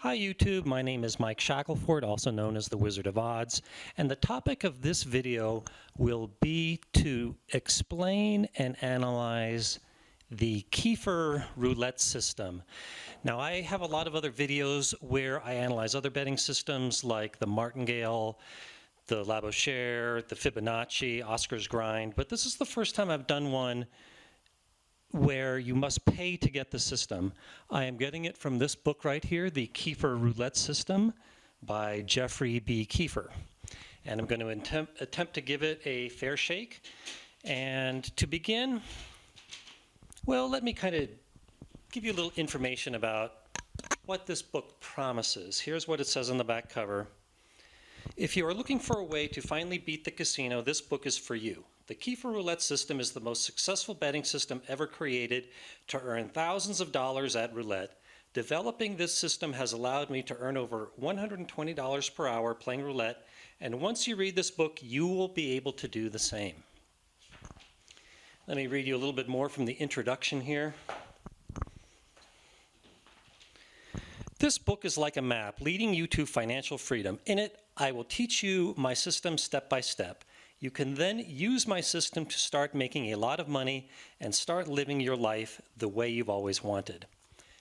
Hi YouTube, my name is Mike Shackelford, also known as the Wizard of Odds, and the topic of this video will be to explain and analyze the Keefer Roulette System. Now, I have a lot of other videos where I analyze other betting systems like the Martingale, the Labouchere, the Fibonacci, Oscar's Grind, but this is the first time I've done one where you must pay to get the system. I am getting it from this book right here, the Keefer Roulette System by Jeffrey B. Keefer. And I'm going to attempt to give it a fair shake. And to begin, well, let me kind of give you a little information about what this book promises. Here's what it says on the back cover. If you are looking for a way to finally beat the casino, this book is for you. The Keefer Roulette System is the most successful betting system ever created to earn thousands of dollars at roulette. Developing this system has allowed me to earn over $120 per hour playing roulette, and once you read this book, you will be able to do the same. Let me read you a little bit more from the introduction here. This book is like a map leading you to financial freedom. In it, I will teach you my system step by step. You can then use my system to start making a lot of money and start living your life the way you've always wanted.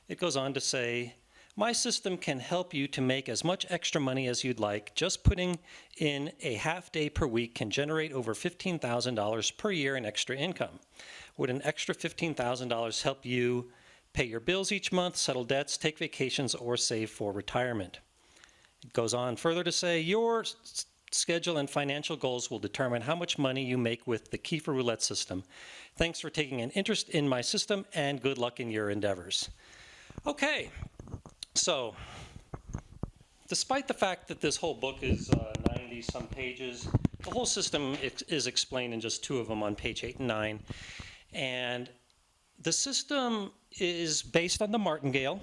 It goes on to say, my system can help you to make as much extra money as you'd like. Just putting in a half day per week can generate over $15,000 per year in extra income. Would an extra $15,000 help you pay your bills each month, settle debts, take vacations, or save for retirement? It goes on further to say, your schedule and financial goals will determine how much money you make with the Keefer Roulette System. Thanks for taking an interest in my system, and good luck in your endeavors. Okay, so despite the fact that this whole book is 90-some pages, the whole system is explained in just two of them on page 8 and 9. And the system is based on the Martingale.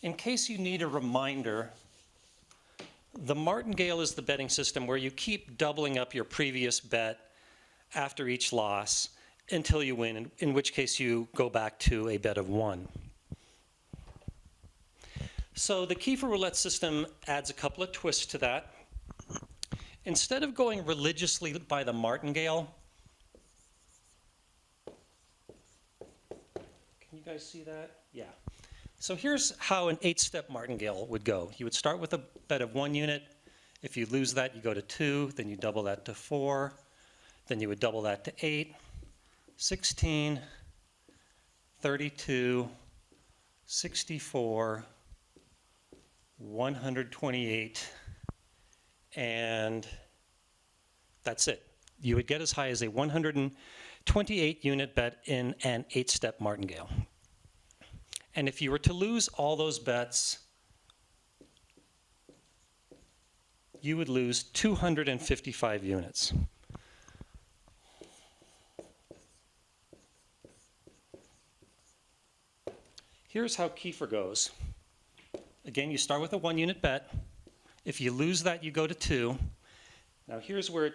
In case you need a reminder, the Martingale is the betting system where you keep doubling up your previous bet after each loss until you win, in which case you go back to a bet of 1. So the Keefer Roulette System adds a couple of twists to that. Instead of going religiously by the Martingale, can you guys see that? Yeah. So here's how an 8-step Martingale would go. You would start with a bet of 1 unit. If you lose that, you go to 2, then you double that to 4, then you would double that to 8, 16, 32, 64, 128, and that's it. You would get as high as a 128 unit bet in an 8-step Martingale. And if you were to lose all those bets, you would lose 255 units. Here's how Keefer goes. Again, you start with a 1-unit bet. If you lose that, you go to 2. Now here's where it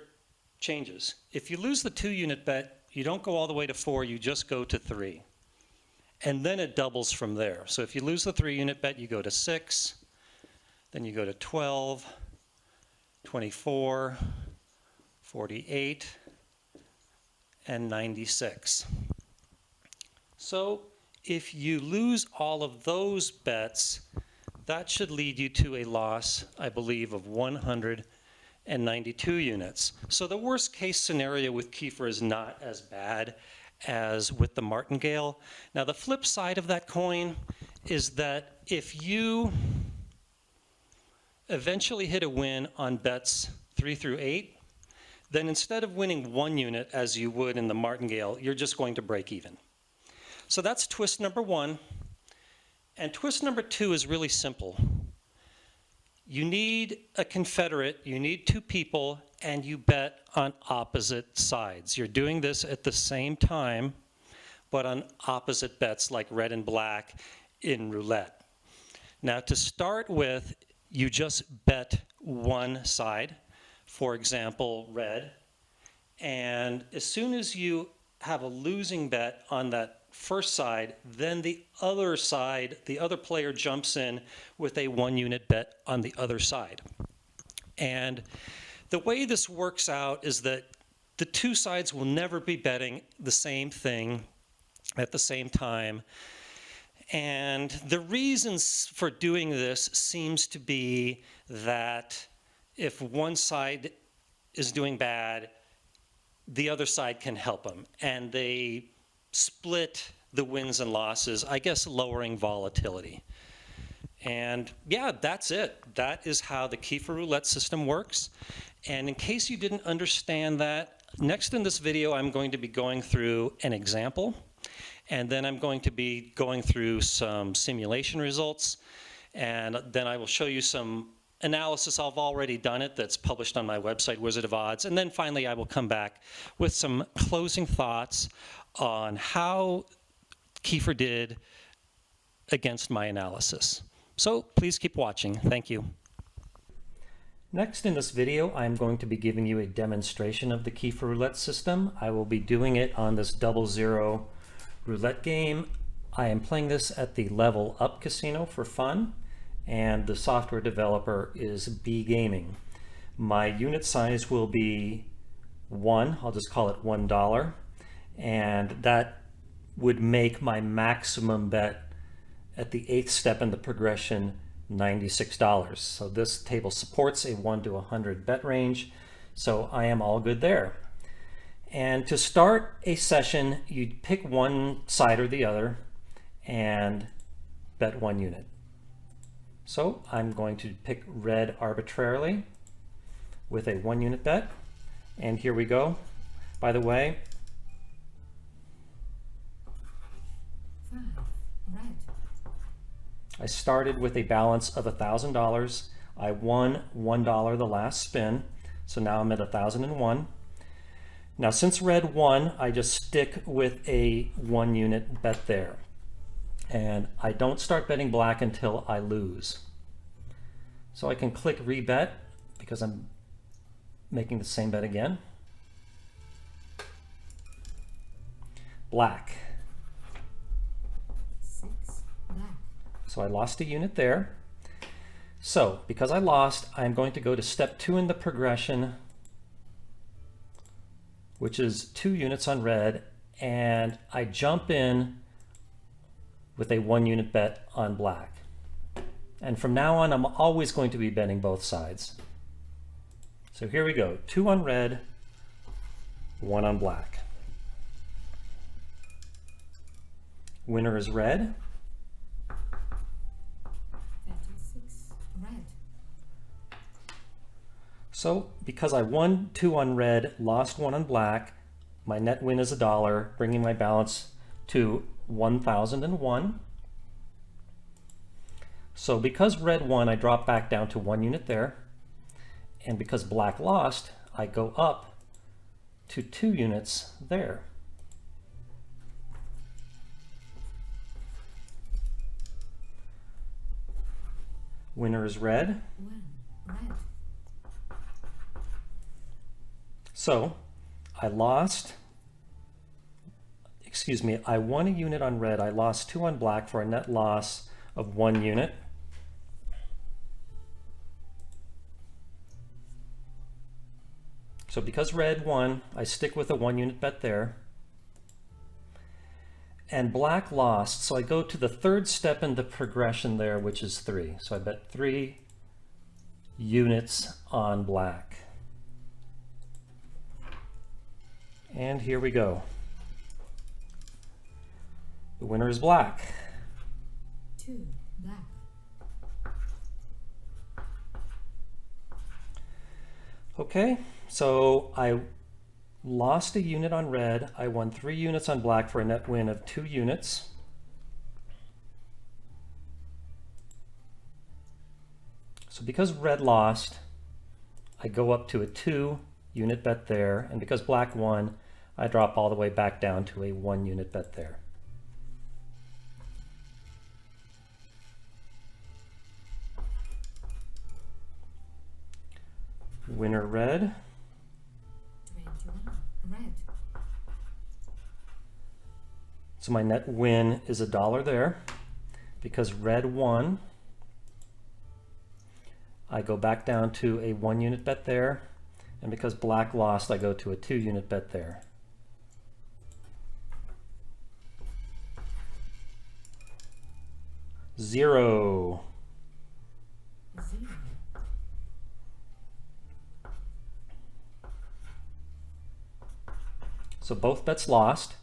changes. If you lose the 2-unit bet, you don't go all the way to 4, you just go to 3. And then it doubles from there. So if you lose the 3-unit bet, you go to 6, then you go to 12, 24, 48, and 96. So if you lose all of those bets, that should lead you to a loss, I believe, of 192 units. So the worst case scenario with Keefer is not as bad as with the Martingale. Now the flip side of that coin is that if you eventually hit a win on bets 3 through 8, then instead of winning 1 unit as you would in the Martingale, you're just going to break even. So that's twist number 1. And twist number 2 is really simple. You need a confederate, you need 2 people, and you bet on opposite sides. You're doing this at the same time, but on opposite bets like red and black in roulette. Now to start with, you just bet one side, for example, red, and as soon as you have a losing bet on that first side, then the other side, the other player jumps in with a 1 unit bet on the other side. And the way this works out is that the two sides will never be betting the same thing at the same time. And the reasons for doing this seems to be that if one side is doing bad, the other side can help them. And they split the wins and losses, I guess lowering volatility. And yeah, that's it. That is how the Keefer Roulette system works. And in case you didn't understand that, next in this video, I'm going to be going through an example. And then I'm going to be going through some simulation results. And then I will show you some analysis. I've already done it that's published on my website, Wizard of Odds. And then finally, I will come back with some closing thoughts on how Keefer did against my analysis. So please keep watching. Thank you. Next in this video, I'm going to be giving you a demonstration of the Keefer Roulette system. I will be doing it on this 00 roulette game. I am playing this at the Level Up casino for fun, and the software developer is B Gaming. My unit size will be 1, I'll just call it $1, and that would make my maximum bet at the 8th step in the progression $96. So this table supports a 1 to 100 bet range, so I am all good there. And to start a session, you'd pick one side or the other and bet 1 unit. So I'm going to pick red arbitrarily with a 1 unit bet. And here we go. By the way, I started with a balance of $1,000. I won $1 the last spin, so now I'm at 1,001. Now since red won, I just stick with a 1 unit bet there. And I don't start betting black until I lose. So I can click rebet because I'm making the same bet again. Black. 6 black. So I lost a unit there. So because I lost, I'm going to go to step 2 in the progression, which is 2 units on red, and I jump in with a 1 unit bet on black. And from now on, I'm always going to be betting both sides. So here we go, 2 on red, 1 on black. Winner is red. 36 red. So because I won 2 on red, lost 1 on black, my net win is $1, bringing my balance to 1,001. So because red won, I drop back down to 1 unit there. And because black lost, I go up to 2 units there. Winner is red. 1 red. So I won a unit on red, I lost 2 on black for a net loss of 1 unit. So because red won, I stick with a 1 unit bet there. And black lost, so I go to the 3rd step in the progression there, which is 3. So I bet 3 units on black. And here we go. The winner is black. 2 black. Okay, so I lost a unit on red. I won 3 units on black for a net win of 2 units. So because red lost, I go up to a 2 unit bet there, and because black won, I drop all the way back down to a 1 unit bet there. Winner red. 21 red. So my net win is $1 there. Because red won, I go back down to a 1-unit bet there. And because black lost, I go to a 2-unit bet there. Zero. zero, So both bets lost.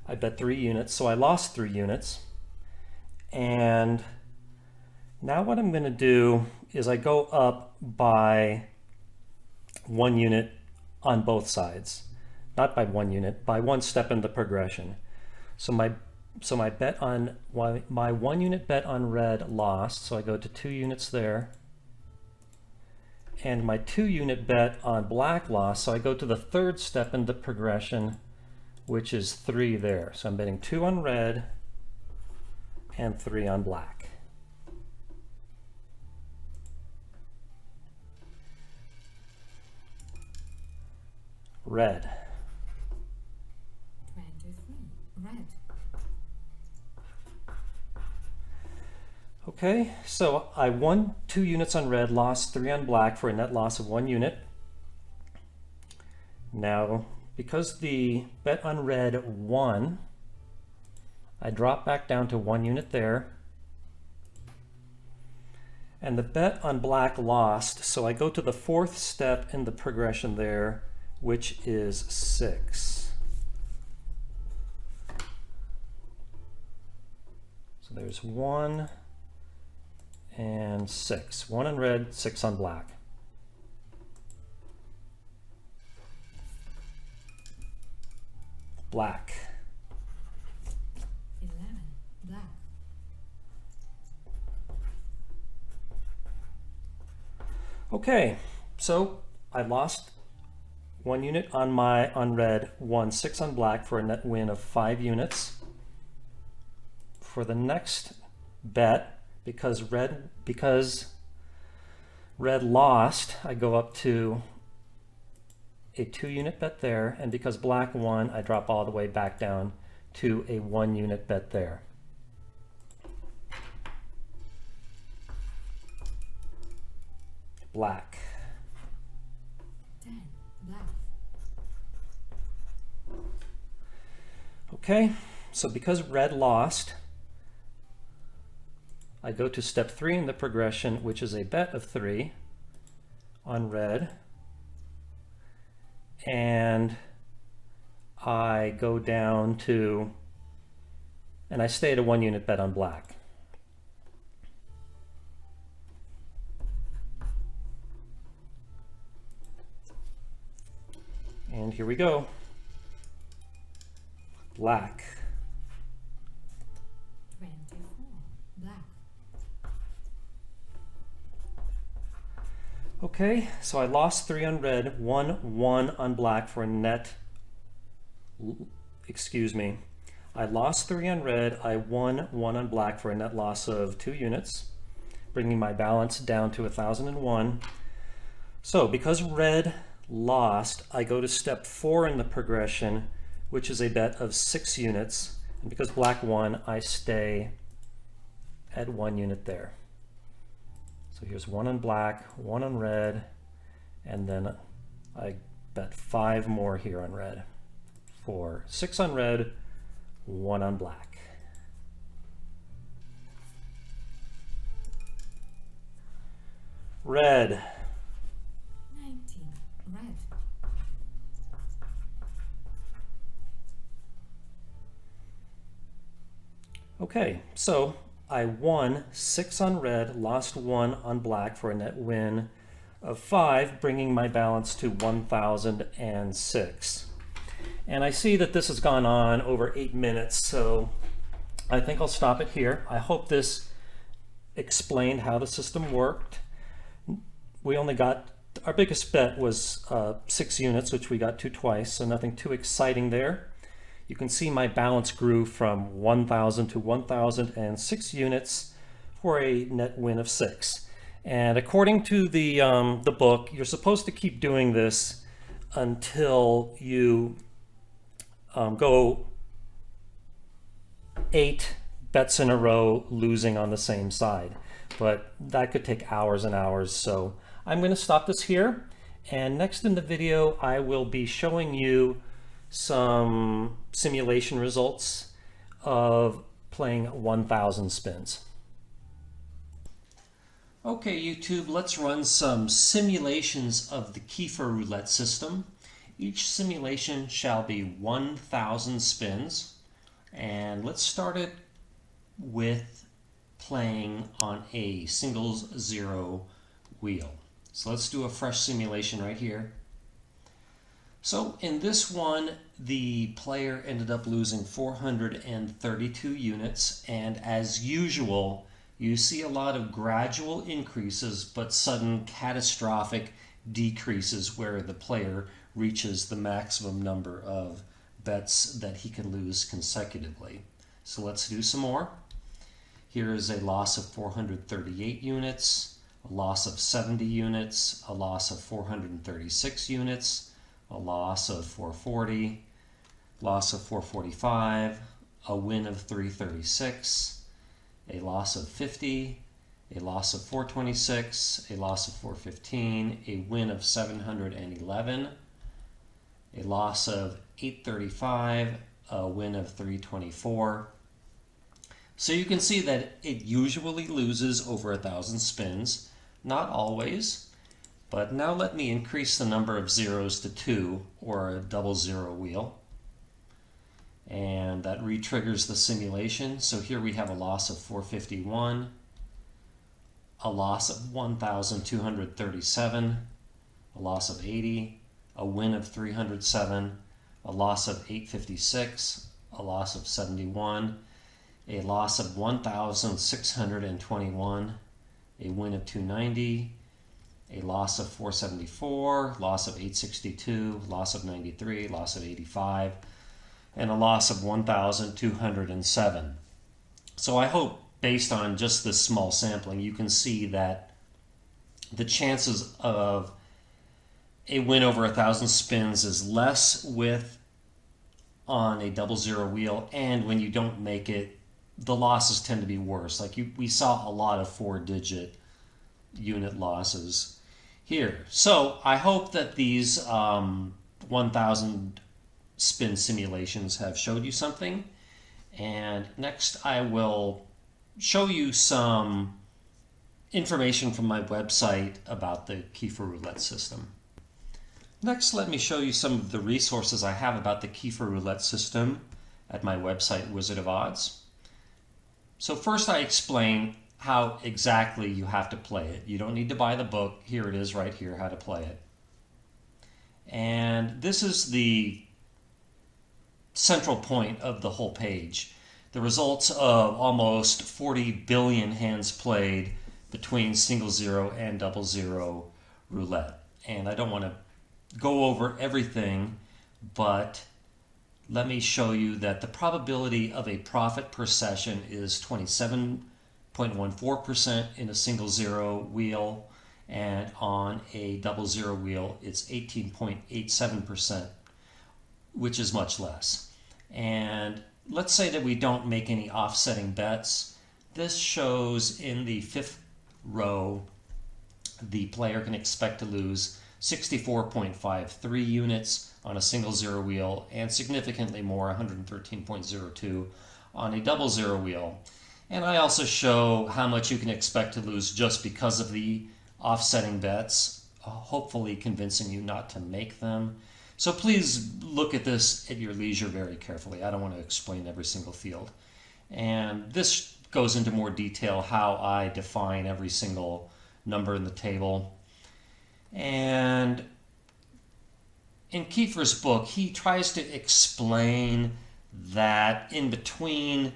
I bet 3 units, so I lost 3 units. And now what I'm going to do is I go up by 1 unit on both sides. Not by 1 unit, by 1 step in the progression. So my bet on my 1-unit bet on red lost, so I go to 2 units there. And my 2-unit bet on black lost, so I go to the 3rd step in the progression, which is 3 there. So I'm betting 2 on red and 3 on black. Red. 23, red, Okay, so I won 2 units on red, lost 3 on black for a net loss of 1 unit. Now, because the bet on red won, I drop back down to 1 unit there. And the bet on black lost, so I go to the 4th step in the progression there, which is 6. So there's 1 and 6. 1 on red, 6 on black. Black. 11, black, Okay, so I lost 1 unit on red, won 6 on black for a net win of 5 units. For the next bet, because red lost, I go up to a 2-unit bet there, and because black won, I drop all the way back down to a 1-unit bet there. Black. 10, black, Okay, so because red lost, I go to step 3 in the progression, which is a bet of 3 on red. And I go down to, and I stay at a 1-unit bet on black. And here we go. Black. 24, black, Okay, so I lost 3 on red, won 1 on black for a net, excuse me. I lost 3 on red, I won 1 on black for a net loss of 2 units, bringing my balance down to 1,001. So because red lost, I go to step 4 in the progression, which is a bet of 6 units. And because black won, I stay at 1 unit there. So here's 1 on black, 1 on red, and then I bet 5 more here on red for 6 on red, 1 on black. Red. 19, red, Okay, so I won 6 on red, lost 1 on black for a net win of 5, bringing my balance to 1,006. And I see that this has gone on over 8 minutes, so I think I'll stop it here. I hope this explained how the system worked. We only got, our biggest bet was 6 units, which we got to twice, so nothing too exciting there. You can see my balance grew from 1,000 to 1,006 units for a net win of 6. And according to the book, you're supposed to keep doing this until you go 8 bets in a row losing on the same side. But that could take hours and hours, so I'm going to stop this here. And next in the video, I will be showing you some simulation results of playing 1,000 spins. Okay, YouTube, let's run some simulations of the Keefer Roulette System. Each simulation shall be 1,000 spins. And let's start it with playing on a singles zero wheel. So let's do a fresh simulation right here. So in this one, the player ended up losing 432 units, and as usual, you see a lot of gradual increases but sudden catastrophic decreases where the player reaches the maximum number of bets that he can lose consecutively. So let's do some more. Here is a loss of 438 units, a loss of 70 units, a loss of 436 units, a loss of 440, loss of 445, a win of 336, a loss of 50, a loss of 426, a loss of 415, a win of 711, a loss of 835, a win of 324. So you can see that it usually loses over 1,000 spins, not always, but now let me increase the number of zeros to 2, or a double zero wheel, and that re-triggers the simulation. So here we have a loss of 451, a loss of 1,237, a loss of 80, a win of 307, a loss of 856, a loss of 71, a loss of 1,621, a win of 290, a loss of 474, loss of 862, loss of 93, loss of 85, and a loss of 1,207. So I hope, based on just this small sampling, you can see that the chances of a win over 1,000 spins is less with on a double zero wheel, and when you don't make it, the losses tend to be worse. Like we saw a lot of 4-digit unit losses here. So I hope that these 1,000 spin simulations have showed you something. And next I will show you some information from my website about the Keefer Roulette System. Next, let me show you some of the resources I have about the Keefer Roulette System at my website, Wizard of Odds. So first I explain how exactly you have to play it. You don't need to buy the book. Here it is right here, how to play it. And this is the central point of the whole page. The results of almost 40 billion hands played between single zero and double zero roulette. And I don't want to go over everything, but let me show you that the probability of a profit per session is 27.14% in a single zero wheel, and on a double zero wheel it's 18.87%, which is much less. And let's say that we don't make any offsetting bets. This shows in the 5th row the player can expect to lose 64.53 units on a single zero wheel, and significantly more, 113.02 on a double zero wheel. And I also show how much you can expect to lose just because of the offsetting bets, hopefully convincing you not to make them. So please look at this at your leisure very carefully. I don't want to explain every single field. And this goes into more detail how I define every single number in the table. And in Keefer's book, he tries to explain that in between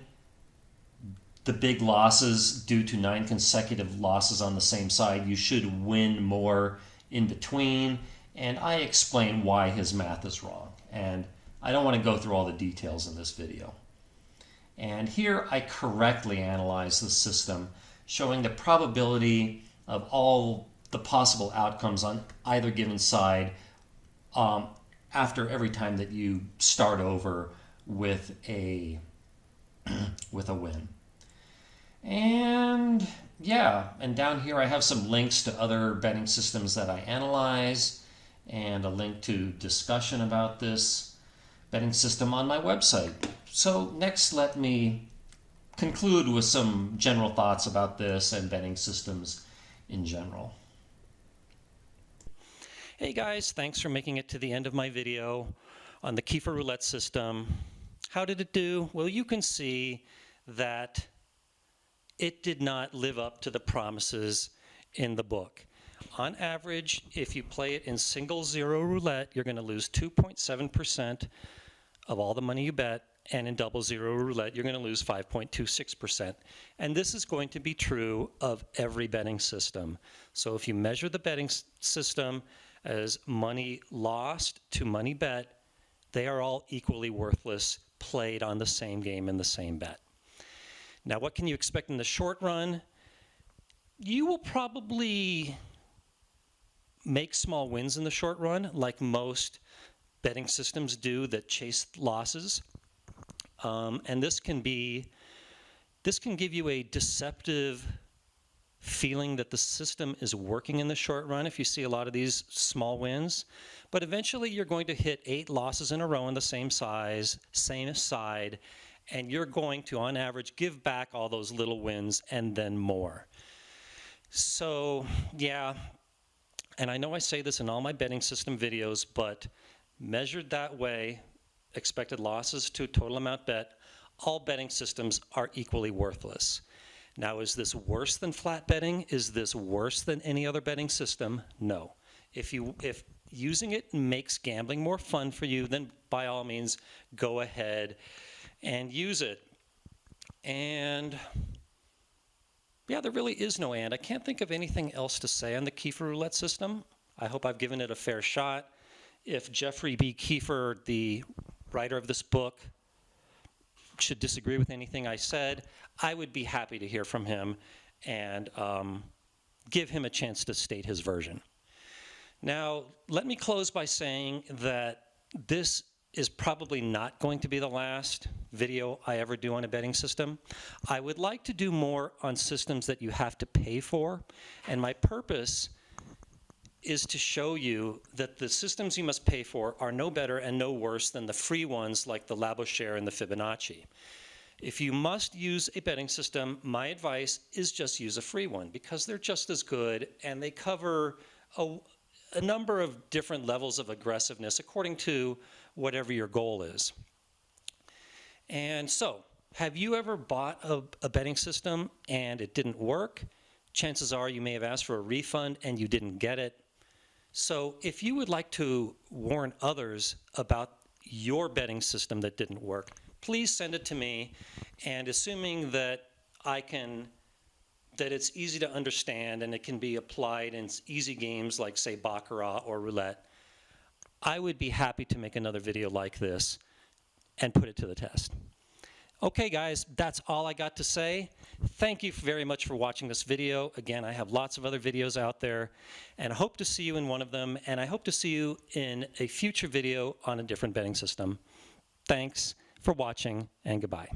the big losses due to 9 consecutive losses on the same side, you should win more in between. And I explain why his math is wrong. And I don't want to go through all the details in this video. And here I correctly analyze the system, showing the probability of all the possible outcomes on either given side after every time that you start over with a with a win. And yeah, and down here I have some links to other betting systems that I analyze and a link to discussion about this betting system on my website. So next, let me conclude with some general thoughts about this and betting systems in general. Hey guys, thanks for making it to the end of my video on the Keefer Roulette System. How did it do? Well, you can see that it did not live up to the promises in the book. On average, if you play it in single zero roulette, you're going to lose 2.7% of all the money you bet, and in double zero roulette, you're going to lose 5.26%. And this is going to be true of every betting system. So if you measure the betting system as money lost to money bet, they are all equally worthless, played on the same game in the same bet. Now, what can you expect in the short run? You will probably make small wins in the short run, like most betting systems do that chase losses. And this can give you a deceptive feeling that the system is working in the short run if you see a lot of these small wins. But eventually you're going to hit 8 losses in a row in the same size, same side, and you're going to, on average, give back all those little wins and then more. So, yeah, and I know I say this in all my betting system videos, but measured that way, expected losses to total amount bet, all betting systems are equally worthless. Now, is this worse than flat betting? Is this worse than any other betting system? No. If using it makes gambling more fun for you, then by all means, go ahead and use it. And yeah, there really is no and. I can't think of anything else to say on the Keefer Roulette System. I hope I've given it a fair shot. If Jeffrey B. Keefer, the writer of this book, should disagree with anything I said, I would be happy to hear from him and give him a chance to state his version. Now, let me close by saying that this is probably not going to be the last video I ever do on a betting system. I would like to do more on systems that you have to pay for, and my purpose is to show you that the systems you must pay for are no better and no worse than the free ones like the Labouchere and the Fibonacci. If you must use a betting system, my advice is just use a free one because they're just as good and they cover a number of different levels of aggressiveness according to whatever your goal is. And so, have you ever bought a betting system and it didn't work? Chances are you may have asked for a refund and you didn't get it. So if you would like to warn others about your betting system that didn't work, please send it to me. And assuming that that it's easy to understand and it can be applied in easy games like, say, Baccarat or roulette, I would be happy to make another video like this and put it to the test. Okay, guys, that's all I got to say. Thank you very much for watching this video. Again, I have lots of other videos out there, and I hope to see you in one of them, and I hope to see you in a future video on a different betting system. Thanks for watching, and goodbye.